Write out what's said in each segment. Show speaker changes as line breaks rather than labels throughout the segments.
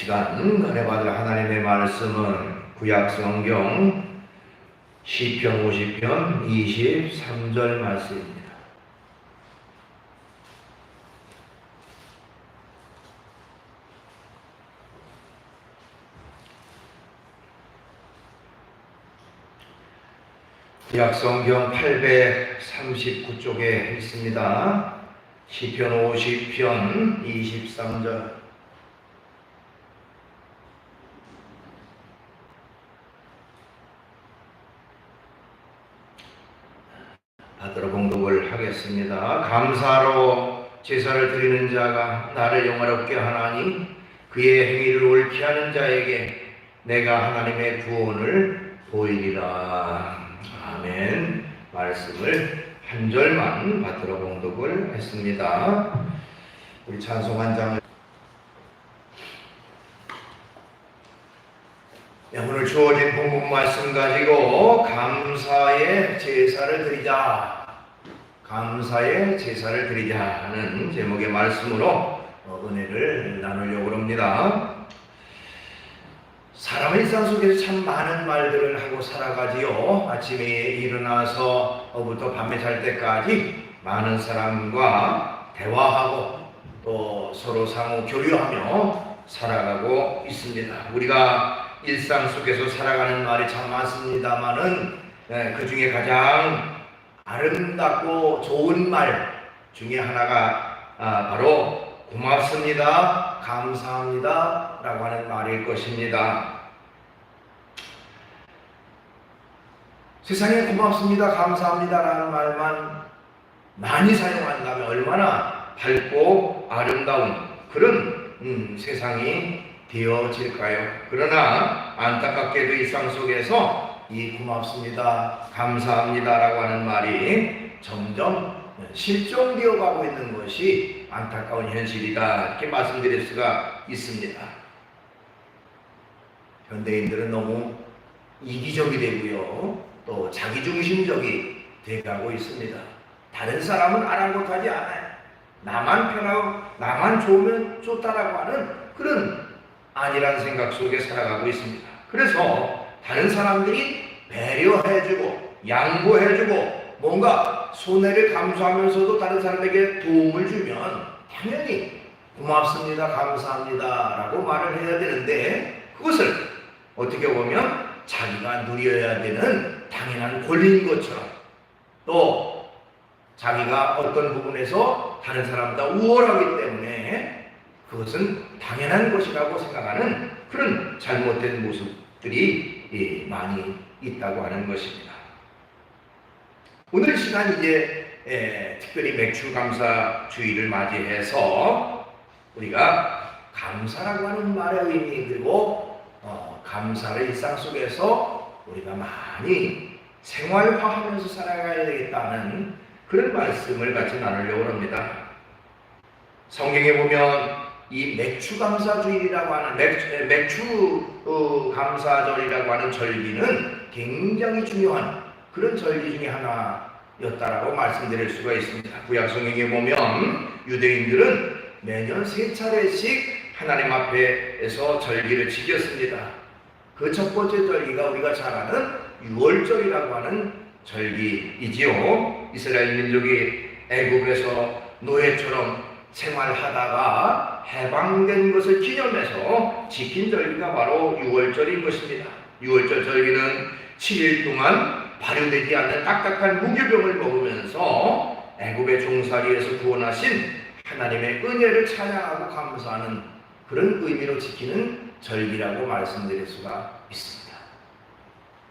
시간 은혜받을 하나님의 말씀은 구약성경 시편 50편 23절 말씀입니다. 구약성경 839쪽에 있습니다. 시편 50편 23절. 받들어 봉독을 하겠습니다. 감사로 제사를 드리는 자가 나를 영화롭게 하나니 그의 행위를 옳게 하는 자에게 내가 하나님의 구원을 보이리라. 아멘. 말씀을 한 절만 받들어 봉독을 했습니다. 우리 찬송 한 장을 오늘 주어진 본문 말씀 가지고 감사의 제사를 드리자, 감사의 제사를 드리자 하는 제목의 말씀으로 은혜를 나누려고 합니다. 사람의 일상 속에서 참 많은 말들을 하고 살아가지요. 아침에 일어나서부터 밤에 잘 때까지 많은 사람과 대화하고 또 서로 상호 교류하며 살아가고 있습니다. 우리가 일상 속에서 살아가는 말이 참 많습니다만은 그 중에 가장 아름답고 좋은 말 중에 하나가 바로 고맙습니다, 감사합니다 라고 하는 말일 것입니다. 세상에 고맙습니다, 감사합니다 라는 말만 많이 사용한다면 얼마나 밝고 아름다운 그런 세상이 되어질까요? 그러나 안타깝게도 일상 속에서 이 고맙습니다, 감사합니다 라고 하는 말이 점점 실종되어 가고 있는 것이 안타까운 현실이다, 이렇게 말씀드릴 수가 있습니다. 현대인들은 너무 이기적이 되고요, 또 자기중심적이 되어가고 있습니다. 다른 사람은 아랑곳하지 않아요. 나만 편하고 나만 좋으면 좋다라고 하는 그런 아니란 생각 속에 살아가고 있습니다. 그래서 다른 사람들이 배려해주고 양보해주고 뭔가 손해를 감수하면서도 다른 사람에게 도움을 주면 당연히 고맙습니다, 감사합니다 라고 말을 해야 되는데, 그것을 어떻게 보면 자기가 누려야 되는 당연한 권리인 것처럼, 또 자기가 어떤 부분에서 다른 사람보다 우월하기 때문에 그것은 당연한 것이라고 생각하는 그런 잘못된 모습들이 많이 있다고 하는 것입니다. 오늘 시간 이제 특별히 맥주감사주의를 맞이해서 우리가 감사라고 하는 말의 의미, 그리고 감사를 일상 속에서 우리가 많이 생활화하면서 살아가야 되겠다는 그런 말씀을 같이 나누려고 합니다. 성경에 보면 이 맥주감사주일이라고 하는 맥주감사절이라고 하는 절기는 굉장히 중요한 그런 절기 중에 하나였다라고 말씀드릴 수가 있습니다. 구약성경에 보면 유대인들은 매년 3차례씩 하나님 앞에서 절기를 지켰습니다. 그 첫 번째 절기가 우리가 잘 아는 유월절이라고 하는 절기이지요. 이스라엘 민족이 애굽에서 노예처럼 생활하다가 해방된 것을 기념해서 지킨 절기가 바로 유월절인 것입니다. 유월절 절기는 7일 동안 발효되지 않는 딱딱한 무교병을 먹으면서 애굽의 종살이에서 구원하신 하나님의 은혜를 찬양하고 감사하는 그런 의미로 지키는 절기라고 말씀드릴 수가 있습니다.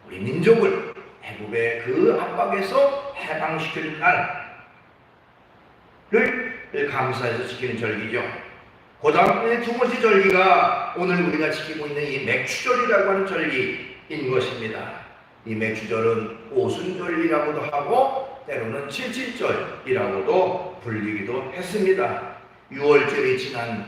우리 민족을 애굽의 그 압박에서 해방시킬 날을 감사해서 지키는 절기죠. 그 다음에 두 번째 절기가 오늘 우리가 지키고 있는 이 맥주절이라고 하는 절기인 것입니다. 이 맥주절은 오순절이라고도 하고 때로는 칠칠절이라고도 불리기도 했습니다. 6월절이 지난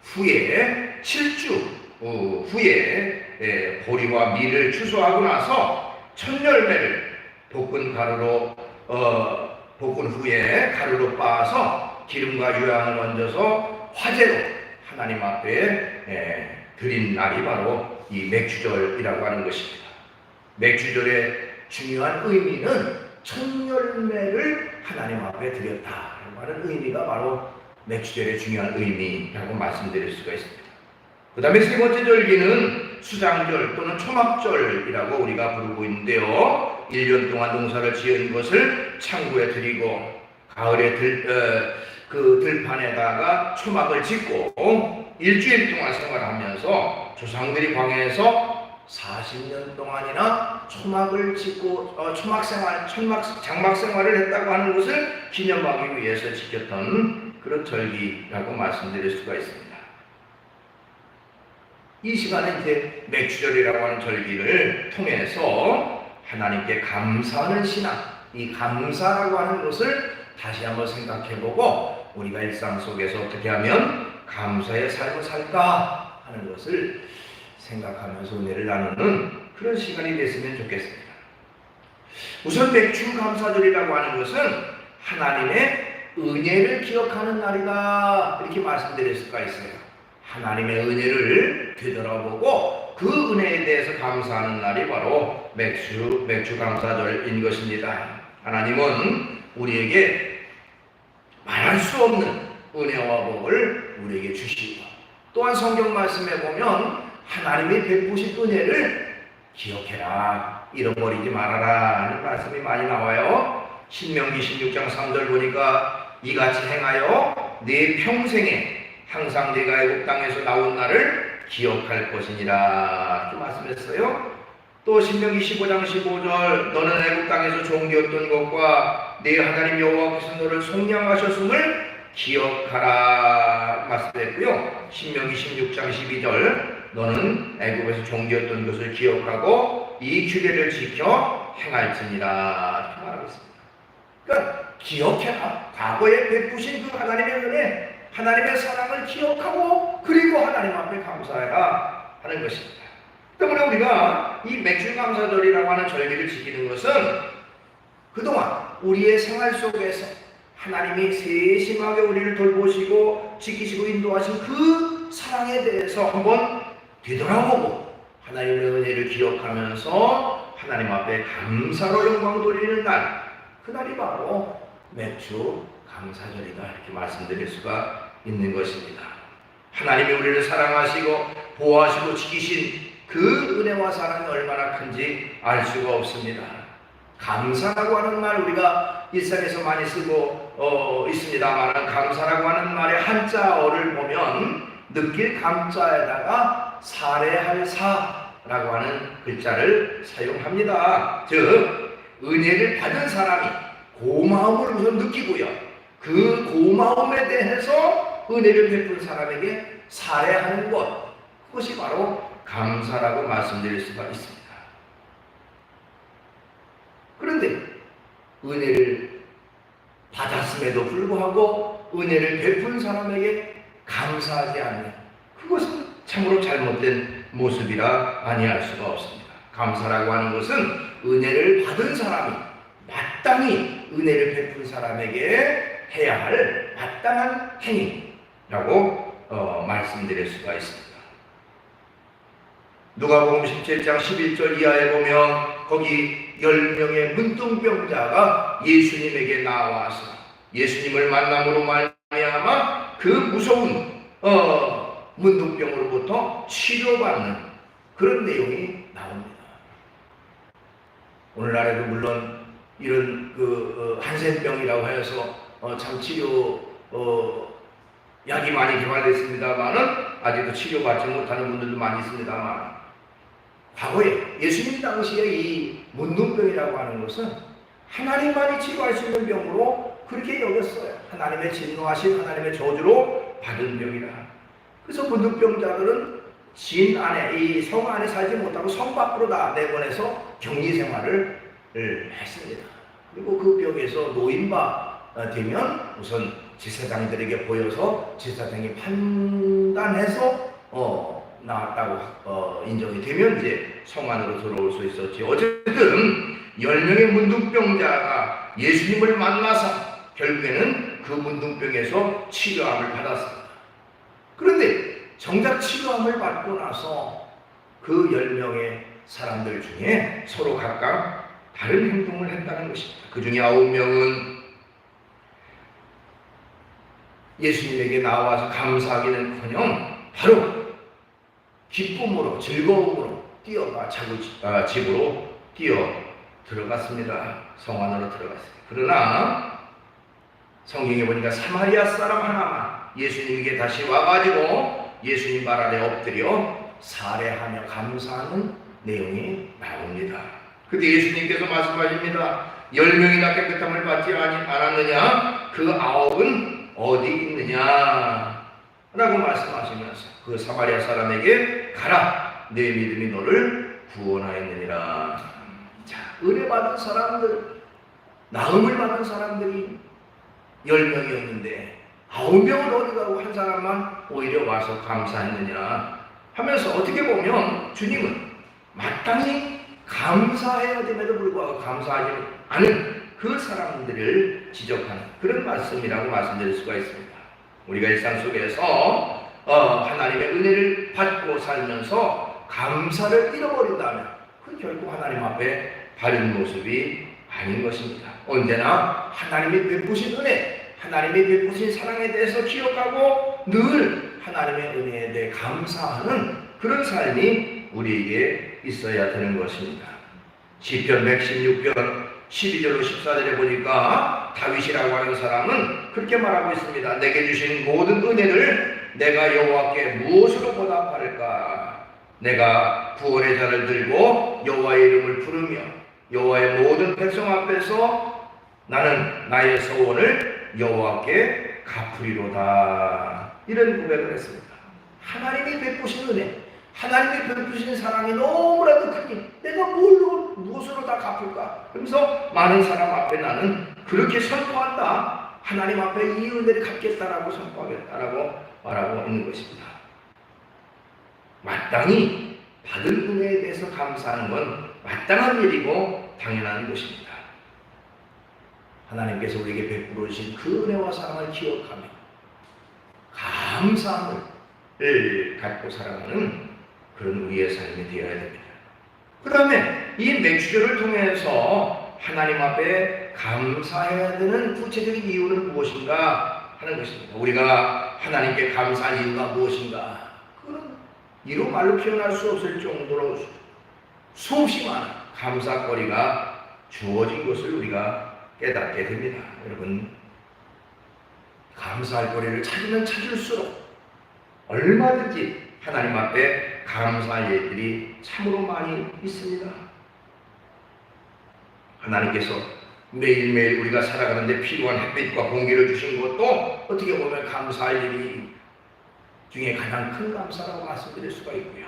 후에 7주 후에 보리와 밀을 추수하고 나서 첫 열매를 볶은 후에 가루로 빻아서 기름과 유향을 얹어서 화제로 하나님 앞에 드린 날이 바로 이 맥주절이라고 하는 것입니다. 맥주절의 중요한 의미는 청열매를 하나님 앞에 드렸다라고 하는 의미가 바로 맥주절의 중요한 의미라고 말씀드릴 수가 있습니다. 그 다음에 세 번째 절기는 수장절 또는 초막절이라고 우리가 부르고 있는데요. 1년 동안 농사를 지은 것을 창고에 드리고 가을에 그 들판에다가 초막을 짓고 일주일 동안 생활하면서 조상들이 광야에서 40년 동안이나 초막을 짓고 장막 생활을 했다고 하는 것을 기념하기 위해서 지켰던 그런 절기라고 말씀드릴 수가 있습니다. 이 시간에 이제 맥주절이라고 하는 절기를 통해서 하나님께 감사하는 신앙, 이 감사라고 하는 것을 다시 한번 생각해보고 우리가 일상 속에서 어떻게 하면 감사의 삶을 살까 하는 것을 생각하면서 은혜를 나누는 그런 시간이 됐으면 좋겠습니다. 우선 맥주감사절이라고 하는 것은 하나님의 은혜를 기억하는 날이다 이렇게 말씀드릴 수가 있어요. 하나님의 은혜를 되돌아보고 그 은혜에 대해서 감사하는 날이 바로 맥주감사절인 것입니다. 하나님은 우리에게 말할 수 없는 은혜와 복을 우리에게 주시고 또한 성경 말씀에 보면 하나님이 베푸신 은혜를 기억해라, 잃어버리지 말아라 하는 말씀이 많이 나와요. 신명기 16장 3절 보니까 이같이 행하여 네 평생에 항상 네가 애굽 땅에서 나온 날을 기억할 것이니라 이렇게 말씀했어요. 또 신명기 15장 15절 너는 애굽 땅에서 종되었던 것과 네 하나님 여호와께서 너를 속량하셨음을 기억하라 말씀했고요. 신명기 16장 12절 너는 애굽에서 종되었던 것을 기억하고 이 규례를 지켜 행할지니라 이렇게 말하고 있습니다. 그러니까 기억해라. 과거에 베푸신 그 하나님의 은혜, 하나님의 사랑을 기억하고 그리고 하나님 앞에 감사해라 하는 것입니다. 때문에 우리가 이 맥주감사절이라고 하는 절기를 지키는 것은 그동안 우리의 생활 속에서 하나님이 세심하게 우리를 돌보시고 지키시고 인도하신 그 사랑에 대해서 한번 되돌아보고 하나님의 은혜를 기억하면서 하나님 앞에 감사로 영광 돌리는 날, 그날이 바로 맥주감사절이다 이렇게 말씀드릴 수가 있는 것입니다. 하나님이 우리를 사랑하시고 보호하시고 지키신 그 은혜와 사랑이 얼마나 큰지 알 수가 없습니다. 감사라고 하는 말 우리가 일상에서 많이 쓰고 있습니다만 감사라고 하는 말의 한자어를 보면 느낄 감자에다가 살해할 사라고 하는 글자를 사용합니다. 즉 은혜를 받은 사람이 고마움을 우선 느끼고요. 그 고마움에 대해서 은혜를 베푼 사람에게 살해하는 것, 그것이 바로 감사라고 말씀드릴 수가 있습니다. 그런데 은혜를 받았음에도 불구하고 은혜를 베푼 사람에게 감사하지 않는 그것은 참으로 잘못된 모습이라 아니할 수가 없습니다. 감사라고 하는 것은 은혜를 받은 사람이 마땅히 은혜를 베푼 사람에게 해야 할 마땅한 행위라고 말씀드릴 수가 있습니다. 누가복음 17장 11절 이하에 보면 거기 10명의 문둥병자가 예수님에게 나와서 예수님을 만남으로 말미암아 그 무서운 문둥병으로부터 치료받는 그런 내용이 나옵니다. 오늘날에도 물론 이런 한센병이라고 해서 참 치료 약이 많이 개발됐습니다만은 아직도 치료받지 못하는 분들도 많이 있습니다만 과거에 예수님 당시에 이 문둥병이라고 하는 것은 하나님만이 치료할 수 있는 병으로 그렇게 여겼어요. 하나님의 진노하신 하나님의 저주로 받은 병이라. 그래서 문둥병자들은 진 안에 이 성 안에 살지 못하고 성 밖으로 다 내보내서 격리 생활을 했습니다. 그리고 그 병에서 노인바 되면 우선 제사장들에게 보여서 제사장이 판단해서 나왔다고 인정이 되면 이제 성 안으로 들어올 수 있었지. 어쨌든 10명의 문둥병자가 예수님을 만나서 결국에는 그 문둥병에서 치료함을 받았습니다. 그런데 정작 치료함을 받고 나서 그 10명의 사람들 중에 서로 각각 다른 행동을 했다는 것입니다. 그 중에 9명은 예수님에게 나와서 감사하기는커녕 바로 기쁨으로 즐거움으로 뛰어가 집으로 뛰어 들어갔습니다. 성 안으로 들어갔습니다. 그러나 성경에 보니까 사마리아 사람 하나만 예수님에게 다시 와가지고 예수님 발 아래 엎드려 살해하며 감사하는 내용이 나옵니다. 그때 예수님께서 말씀하십니다. 10명이나 깨끗함을 받지 않았느냐? 그 9은 어디 있느냐? 라고 말씀하시면서 그 사마리아 사람에게 가라, 내 믿음이 너를 구원하였느니라. 자, 은혜 받은 사람들, 나음을 받은 사람들이 10명이었는데 9명은 어디 가고 한 사람만 오히려 와서 감사했느냐 하면서 어떻게 보면 주님은 마땅히 감사해야 됨에도 불구하고 감사하지 않은 그 사람들을 지적하는 그런 말씀이라고 말씀드릴 수가 있습니다. 우리가 일상 속에서 하나님의 은혜를 받고 살면서 감사를 잃어버린다면 그 결국 하나님 앞에 바른 모습이 아닌 것입니다. 언제나 하나님이 베푸신 은혜, 하나님이 베푸신 사랑에 대해서 기억하고 늘 하나님의 은혜에 대해 감사하는 그런 삶이 우리에게 있어야 되는 것입니다. 시편 116편 12절로 14절에 보니까 다윗이라고 하는 사람은 그렇게 말하고 있습니다. 내게 주신 모든 은혜를 내가 여호와께 무엇으로 보답할까? 내가 구원의 자를 들고 여호와의 이름을 부르며 여호와의 모든 백성 앞에서 나는 나의 소원을 여호와께 갚으리로다. 이런 고백을 했습니다. 하나님이 베푸신 은혜, 하나님이 베푸신 사랑이 너무나도 크니 내가 무엇으로 다 갚을까? 그러면서 많은 사람 앞에 나는 그렇게 선포한다. 하나님 앞에 이 은혜를 갚겠다라고 선포하겠다라고 말하고 있는 것입니다. 마땅히 받은 은혜에 대해서 감사하는 건 마땅한 일이고 당연한 것입니다. 하나님께서 우리에게 베풀어 주신 그 은혜와 사랑을 기억하며 감사함을 갖고 살아가는 그런 우리의 삶이 되어야 됩니다. 그 다음에 이 맥주절을 통해서 하나님 앞에 감사해야 되는 구체적인 이유는 무엇인가 하는 것입니다. 우리가 하나님께 감사할 이유가 무엇인가? 그건 이루 말로 표현할 수 없을 정도로 수없이 많은 감사거리가 주어진 것을 우리가 깨닫게 됩니다. 여러분, 감사할 거리를 찾으면 찾을수록 얼마든지 하나님 앞에 감사할 일들이 참으로 많이 있습니다. 하나님께서 매일매일 우리가 살아가는데 필요한 햇빛과 공기를 주신 것도 어떻게 보면 감사할 일이 중에 가장 큰 감사라고 말씀드릴 수가 있고요.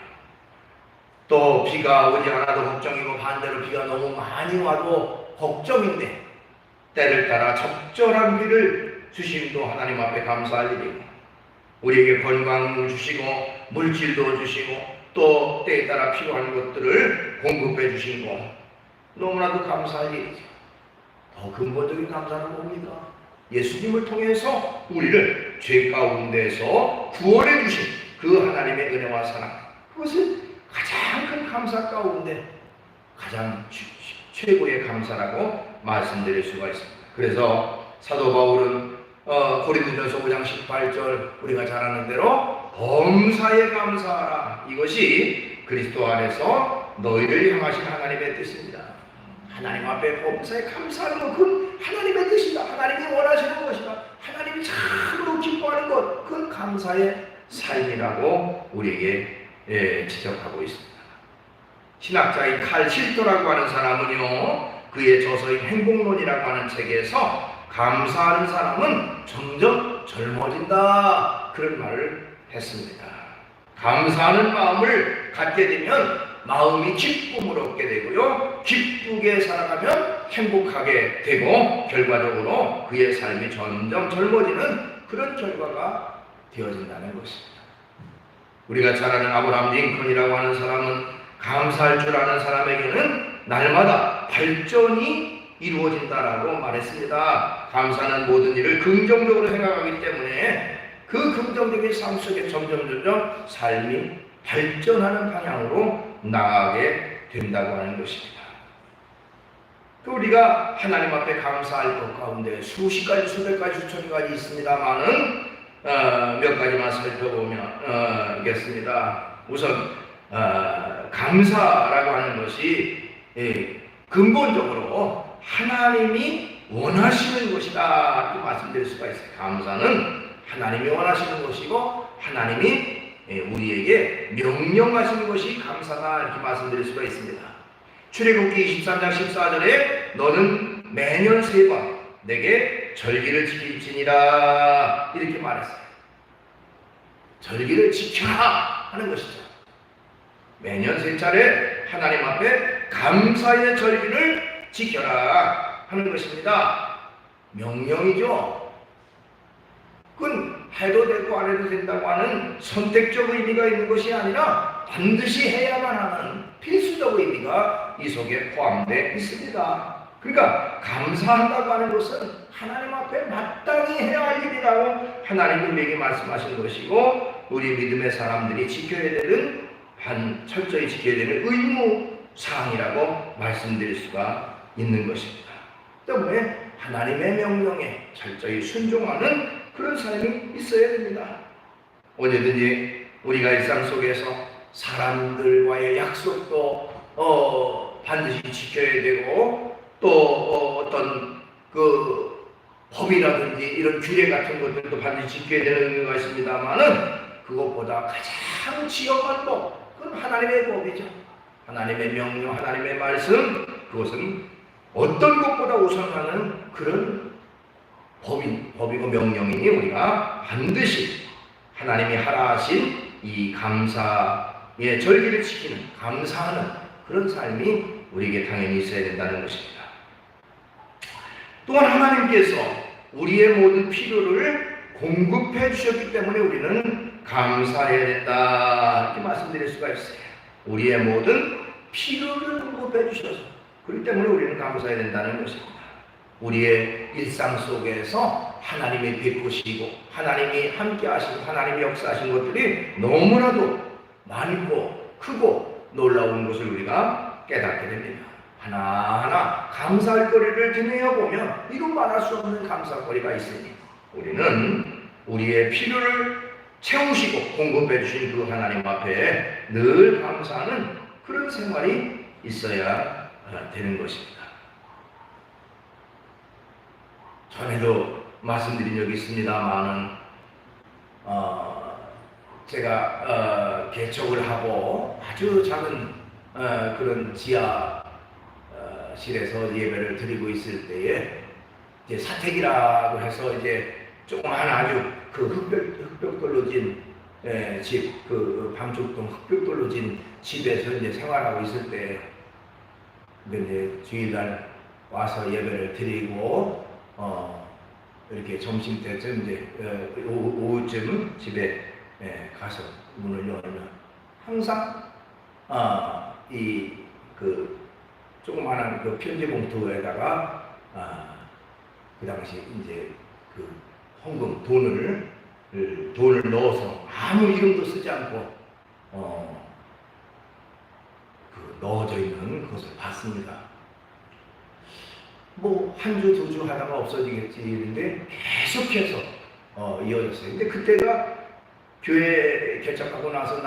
또 비가 오지 않아도 걱정이고 반대로 비가 너무 많이 와도 걱정인데 때를 따라 적절한 비를 주심도 하나님 앞에 감사할 일이고 우리에게 건강을 주시고 물질도 주시고 또 때에 따라 필요한 것들을 공급해 주신 것 너무나도 감사할 일이죠. 더 근본적인 감사는 뭡니까? 예수님을 통해서 우리를 죄 가운데서 구원해 주신 그 하나님의 은혜와 사랑, 그것은 가장 큰 감사 가운데 가장 최고의 감사라고 말씀드릴 수가 있습니다. 그래서 사도 바울은 고린도전서 5장 18절 우리가 잘 아는 대로 범사에 감사하라, 이것이 그리스도 안에서 너희를 향하신 하나님의 뜻입니다. 하나님 앞에 범사에 감사하는 것, 그건 하나님의 뜻이다. 하나님이 원하시는 것이다. 하나님이 참으로 기뻐하는 것, 그건 감사의 삶이라고 우리에게 지적하고 있습니다. 신학자인 칼 실토라고 하는 사람은요, 그의 저서인 행복론이라고 하는 책에서 감사하는 사람은 점점 젊어진다, 그런 말을 했습니다. 감사하는 마음을 갖게 되면 마음이 기쁨을 얻게 되고요, 기쁘게 살아가면 행복하게 되고 결과적으로 그의 삶이 점점 젊어지는 그런 결과가 되어진다는 것입니다. 우리가 잘 아는 아브라함 링컨이라고 하는 사람은 감사할 줄 아는 사람에게는 날마다 발전이 이루어진다라고 말했습니다. 감사는 모든 일을 긍정적으로 생각하기 때문에 그 긍정적인 삶 속에 점점 삶이 발전하는 방향으로 나아가게 된다고 하는 것입니다. 또 우리가 하나님 앞에 감사할 것 가운데 수십 가지, 수백 가지, 수천 가지 있습니다만은 몇 가지만 살펴보면 겠습니다. 우선 감사라고 하는 것이 근본적으로 하나님이 원하시는 것이다 이렇게 말씀드릴 수가 있어요. 감사는 하나님이 원하시는 것이고 하나님이 우리에게 명령하시는 것이 감사다 이렇게 말씀드릴 수가 있습니다. 출애굽기 23장 14절에 너는 매년 3번 내게 절기를 지킬지니라 이렇게 말했어요. 절기를 지켜라 하는 것이죠. 매년 3차례 하나님 앞에 감사의 절기를 지켜라 하는 것입니다. 명령이죠. 그건 해도 되고 안 해도 된다고 하는 선택적 의미가 있는 것이 아니라 반드시 해야만 하는 필수적 의미가 이 속에 포함되어 있습니다. 그러니까 감사한다고 하는 것은 하나님 앞에 마땅히 해야 할 일이라고 하나님이 우리에게 말씀하신 것이고 우리 믿음의 사람들이 지켜야 되는 철저히 지켜야 되는 의무사항이라고 말씀드릴 수가 있는 것입니다. 때문에 하나님의 명령에 철저히 순종하는 그런 삶이 있어야 됩니다. 언제든지 우리가 일상 속에서 사람들과의 약속도 반드시 지켜야 되고 또 어떤 그 법이라든지 이런 규례 같은 것들도 반드시 지켜야 되는 의미가 있습니다만은 그것보다 가장 지엄한 법 그건 하나님의 법이죠. 하나님의 명령, 하나님의 말씀 그것은 어떤 것보다 우선하는 그런 법이고 명령이니 우리가 반드시 하나님이 하라 하신 이 감사의 절기를 지키는 감사하는 그런 삶이 우리에게 당연히 있어야 된다는 것입니다. 또한 하나님께서 우리의 모든 필요를 공급해 주셨기 때문에 우리는 감사해야 된다 이렇게 말씀드릴 수가 있어요. 우리의 모든 필요를 공급해 주셔서 그렇기 때문에 우리는 감사해야 된다는 것입니다. 우리의 일상 속에서 하나님이 베푸시고 하나님이 함께 하시고 하나님이 역사하신 것들이 너무나도 많고 크고 놀라운 것을 우리가 깨닫게 됩니다. 하나하나 감사할 거리를 드네어 보면 이루 말할 수 없는 감사거리가 있으니 우리는 우리의 필요를 채우시고 공급해 주신 그 하나님 앞에 늘 감사하는 그런 생활이 있어야 되는 것입니다. 전에도 말씀드린 적이 있습니다만은 제가 개척을 하고 아주 작은 그런 지하실에서 예배를 드리고 있을 때에 이제 사택이라고 해서 이제 조그마한 아주 그 흙벽돌로 진 집, 그 방축동 흙벽돌로 진 집에서 이제 생활하고 있을 때 이제 주일날 와서 예배를 드리고 이렇게 점심 때쯤 이제 오후쯤 집에 가서 문을 열면 항상 이 그 조그마한 그 편지 봉투에다가 그 당시 이제 그 헌금 돈을 넣어서 아무 이름도 쓰지 않고 그 넣어져 있는 그것을 봤습니다. 뭐 한 주 두 주 하다가 없어지겠지 했는데 계속해서 이어졌어요. 근데 그때가 교회 개척하고 나서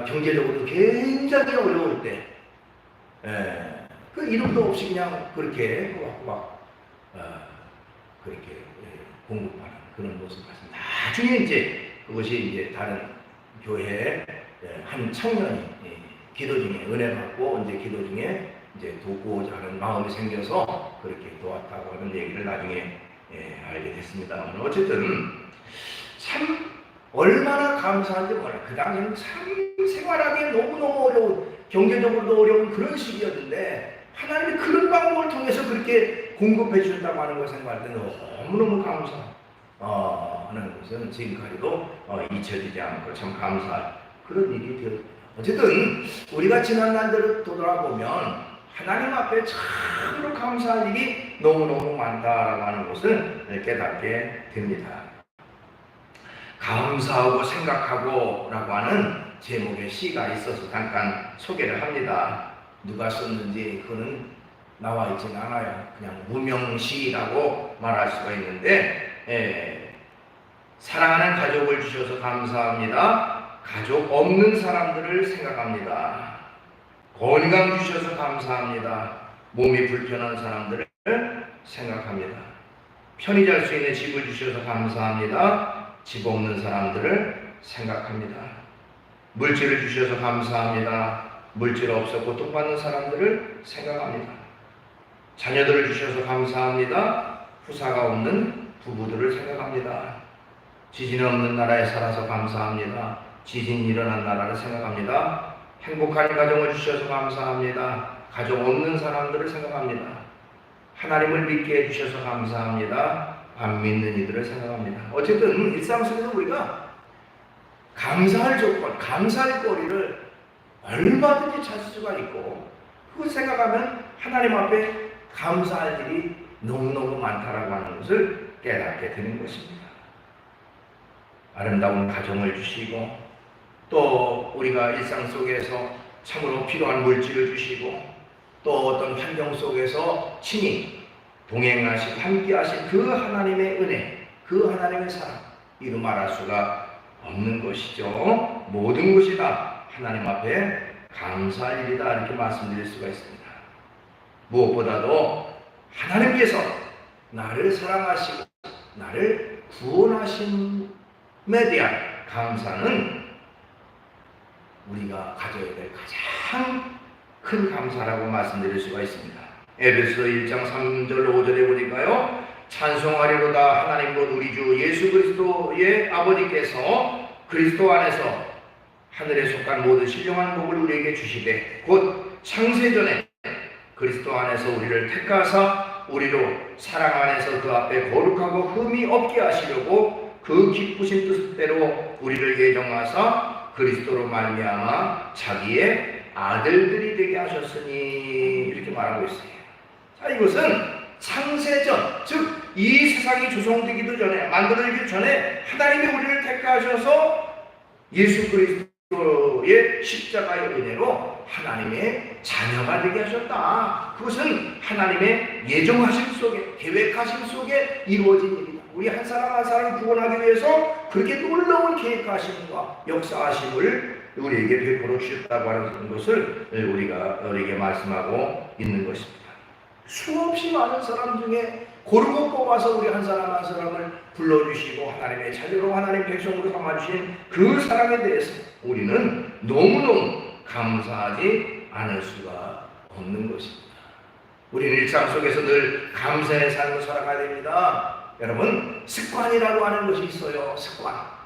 경제적으로 굉장히 어려울 때 그 이름도 없이 그냥 그렇게 막 그렇게 공급하는 그런 모습을 봤습니다. 나중에 이제 그것이 이제 다른 교회 한 청년이 기도 중에 은혜 받고 이제 기도 중에 이제 돕고자 하는 마음이 생겨서 그렇게 도왔다고 하는 얘기를 나중에 알게 됐습니다만 어쨌든 참 얼마나 감사한지 몰라요. 그 당시에는 참 생활하기 너무너무 어려운 경제적으로도 어려운 그런 시기였는데 하나님이 그런 방법을 통해서 그렇게 공급해 주신다고 하는 것을 생각할 때 너무너무 감사하는 것은 지금까지도 잊혀지지 않고 참 감사할 그런 일이 되었습니다. 어쨌든 우리가 지난 날들을 돌아보면 하나님 앞에 참으로 감사할 일이 너무너무 많다라고 하는 것을 깨닫게 됩니다. 감사하고 생각하고 라고 하는 제목의 시가 있어서 잠깐 소개를 합니다. 누가 썼는지 그거는 나와 있지는 않아요. 그냥 무명시라고 말할 수가 있는데, 사랑하는 가족을 주셔서 감사합니다. 가족 없는 사람들을 생각합니다. 건강 주셔서 감사합니다. 몸이 불편한 사람들을 생각합니다. 편히 잘 수 있는 집을 주셔서 감사합니다. 집 없는 사람들을 생각합니다. 물질을 주셔서 감사합니다. 물질 없어 고통받는 사람들을 생각합니다. 자녀들을 주셔서 감사합니다. 후사가 없는 부부들을 생각합니다. 지진 없는 나라에 살아서 감사합니다. 지진이 일어난 나라를 생각합니다. 행복한 가정을 주셔서 감사합니다. 가족 없는 사람들을 생각합니다. 하나님을 믿게 해주셔서 감사합니다. 안 믿는 이들을 생각합니다. 어쨌든 일상 속에서 우리가 감사할 조건, 감사할 거리를 얼마든지 찾을 수가 있고, 그걸 생각하면 하나님 앞에 감사할 일이 너무너무 많다라고 하는 것을 깨닫게 되는 것입니다. 아름다운 가정을 주시고, 또 우리가 일상 속에서 참으로 필요한 물질을 주시고, 또 어떤 환경 속에서 친히 동행하시고 함께하신 그 하나님의 은혜, 그 하나님의 사랑, 이루 말할 수가 없는 것이죠. 모든 것이 다 하나님 앞에 감사할 일이다, 이렇게 말씀드릴 수가 있습니다. 무엇보다도 하나님께서 나를 사랑하시고 나를 구원하심에 대한 감사는 우리가 가져야 될 가장 큰 감사라고 말씀드릴 수가 있습니다. 에베소 1장 3절 5절에 보니까요, 찬송하리로다 하나님 곧 우리 주 예수 그리스도의 아버지께서 그리스도 안에서 하늘에 속한 모든 신령한 복을 우리에게 주시되 곧 창세전에 그리스도 안에서 우리를 택하사 우리로 사랑 안에서 그 앞에 거룩하고 흠이 없게 하시려고 그 기쁘신 뜻대로 우리를 예정하사 그리스도로 말미암아 자기의 아들들이 되게 하셨으니, 이렇게 말하고 있어요. 자, 이것은 창세전, 즉 이 세상이 조성되기도 전에, 만들어지기 전에 하나님이 우리를 택하셔서 예수 그리스도의 십자가의 은혜로 하나님의 자녀가 되게 하셨다. 그것은 하나님의 예정하심 속에, 계획하심 속에 이루어진 일이다. 우리 한 사람 한 사람을 구원하기 위해서 그렇게 놀라운 계획하심과 역사하심을 우리에게 베풀어 주셨다고 하는 것을 우리에게 말씀하고 있는 것입니다. 수없이 많은 사람 중에 고르고 뽑아서 우리 한 사람 한 사람을 불러주시고 하나님의 자녀로 하나님 백성으로 삼아주신 그 사랑에 대해서 우리는 너무너무 감사하지 않을 수가 없는 것입니다. 우리는 일상 속에서 늘 감사의 삶을 살아가야 됩니다. 여러분, 습관이라고 하는 것이 있어요.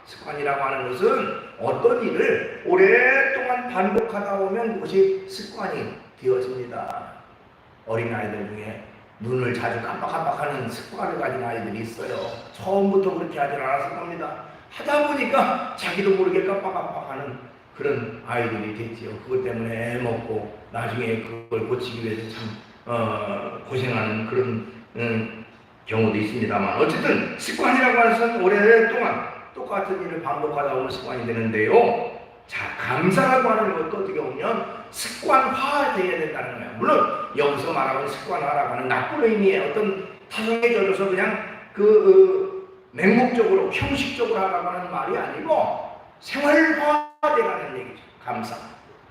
습관이라고 하는 것은 어떤 일을 오랫동안 반복하다 보면 그것이 습관이 되어집니다. 어린아이들 중에 눈을 자주 깜빡깜빡하는 습관을 가진 아이들이 있어요. 처음부터 그렇게 하지 않았을 겁니다. 하다 보니까 자기도 모르게 깜빡깜빡하는 그런 아이들이 됐지요. 그것 때문에 애 먹고 나중에 그걸 고치기 위해서 참 고생하는 그런 경우도 있습니다만, 어쨌든 습관이라고 하는 것은 오랫동안 똑같은 일을 반복하다 보면 습관이 되는데요. 자, 감사라고 하는 것도 어떻게 보면 습관화되어야 된다는 거예요. 물론 여기서 말하는 습관화라고 하는 나쁜 의미의 어떤 타성에 젖어서 그냥 맹목적으로 형식적으로 하라고 하는 말이 아니고 생활화되라는 얘기죠.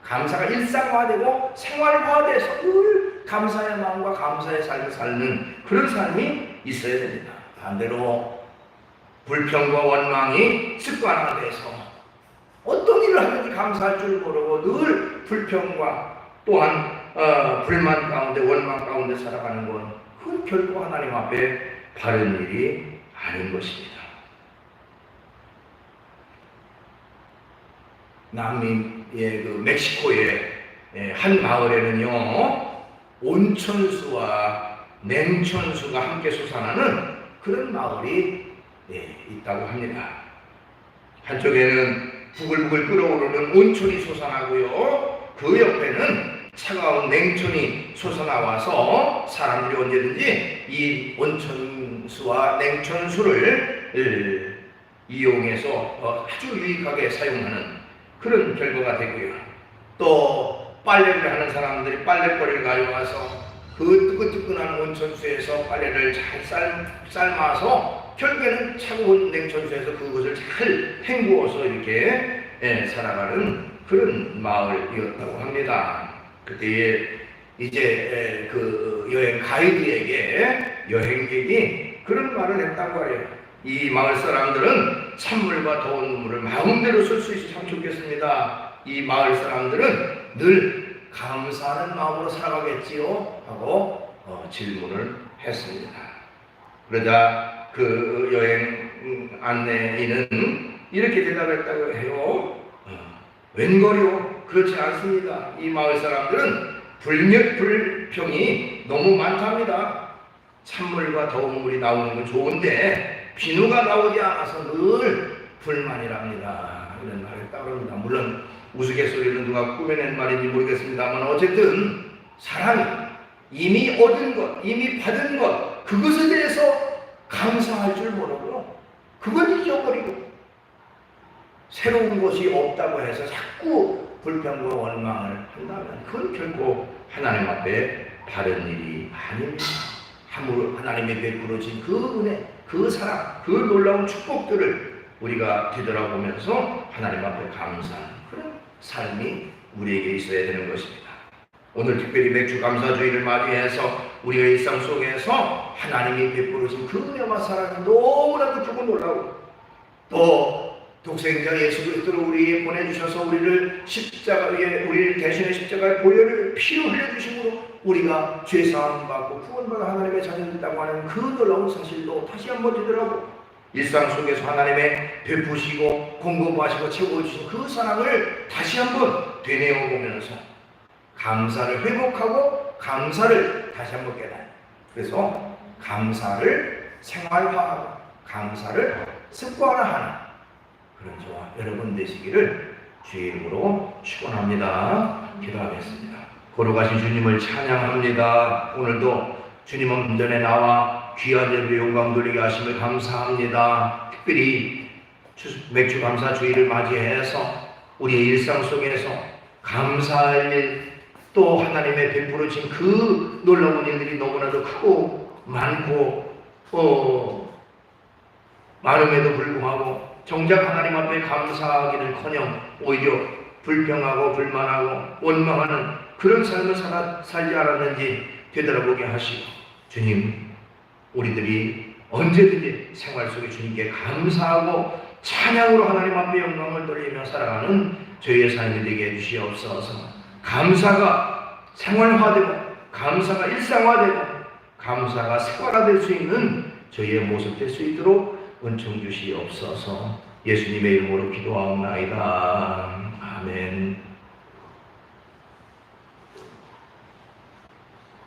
감사가 일상화되고 생활화돼서 늘 감사의 마음과 감사의 삶을 사는 그런 삶이 있어야 됩니다. 반대로 불평과 원망이 습관화돼서 어떤 일을 하든지 감사할 줄 모르고 늘 불평과 또한 불만 가운데 원망 가운데 살아가는 건 그건 결코 하나님 앞에 바른 일이 아닌 것입니다. 남미의 그 멕시코의 한 마을에는요, 온천수와 냉천수가 함께 솟아나는 그런 마을이 있다고 합니다. 한쪽에는 부글부글 끓어오르는 온천이 솟아나고요, 그 옆에는 차가운 냉천이 솟아나와서 사람들이 언제든지 이 온천수와 냉천수를 이용해서 아주 유익하게 사용하는 그런 결과가 되고요. 또 빨래를 하는 사람들이 빨래거리를 가져와서 그 뜨끈뜨끈한 온천수에서 빨래를 잘 삶아서 결국에는 차가운 냉천수에서 그것을 잘 헹구어서 이렇게 살아가는 그런 마을이었다고 합니다. 그때에 이제 그 여행 가이드에게 여행객이 그런 말을 했다고 해요. 이 마을 사람들은 찬물과 더운 눈물을 마음대로 쓸 수 있어 참 좋겠습니다. 이 마을 사람들은 늘 감사하는 마음으로 살아가겠지요? 하고 질문을 했습니다. 그러자 그 여행 안내인은 이렇게 대답했다고 해요. 웬걸요? 그렇지 않습니다. 이 마을 사람들은 불평이 너무 많답니다. 찬물과 더운 물이 나오는 건 좋은데 비누가 나오지 않아서 늘 불만이랍니다. 이런 말을 했다고 합니다. 물론 우스갯소리는 누가 꾸며낸 말인지 모르겠습니다만 어쨌든 사람이 이미 얻은 것, 이미 받은 것, 그것에 대해서 감사할 줄 모르고 그걸 잊어버리고 새로운 것이 없다고 해서 자꾸 불평과 원망을 한다면 그건 결코 하나님 앞에 바른 일이 아닙니다. 하나님의 베풀어진 그 은혜, 그 사랑, 그 놀라운 축복들을 우리가 되돌아보면서 하나님 앞에 감사하는 그런 삶이 우리에게 있어야 되는 것입니다. 오늘 특별히 맥주 감사주의를 맞이해서 우리가 일상 속에서 하나님이 베풀어진 그 은혜와 사랑이 너무나도 크고 놀라고 또 독생자 예수 그리스도를 우리에게 보내주셔서 우리를 십자가에 우리를 대신해 십자가의 보혈을 피로 흘려주심으로 우리가 죄사함 받고 구원받아 하나님의 자녀 됐다고 하는 그 놀라운 사실도 다시 한번 되돌아보고 일상 속에서 하나님의 베푸시고 공급하시고 채워주신 그 사랑을 다시 한번 되뇌어 보면서 감사를 회복하고 감사를 다시 한번 깨달아요. 그래서 감사를 생활화하고 감사를 습관화하는 그런 저와 여러분 되시기를 주의 이름으로 축원합니다. 기도하겠습니다. 걸어가신 주님을 찬양합니다. 오늘도 주님 엄전에 나와 귀한 예배에 영광 돌리게 하심을 감사합니다. 특별히 맥주 감사 주의를 맞이해서 우리의 일상 속에서 감사할 일, 또 하나님의 베풀어진 그 놀라운 일들이 너무나도 크고 많고 많음에도 불구하고 정작 하나님 앞에 감사하기는커녕 오히려 불평하고 불만하고 원망하는 그런 삶을 살지 않았는지 되돌아보게 하시고 주님, 우리들이 언제든지 생활 속에 주님께 감사하고 찬양으로 하나님 앞에 영광을 돌리며 살아가는 저희의 삶이 되게 해주시옵소서. 감사가 생활화되고 감사가 일상화되고 감사가 습관화될 수 있는 저희의 모습 될 수 있도록 은총 주시옵소서. 예수님의 이름으로 기도하옵나이다. 아멘.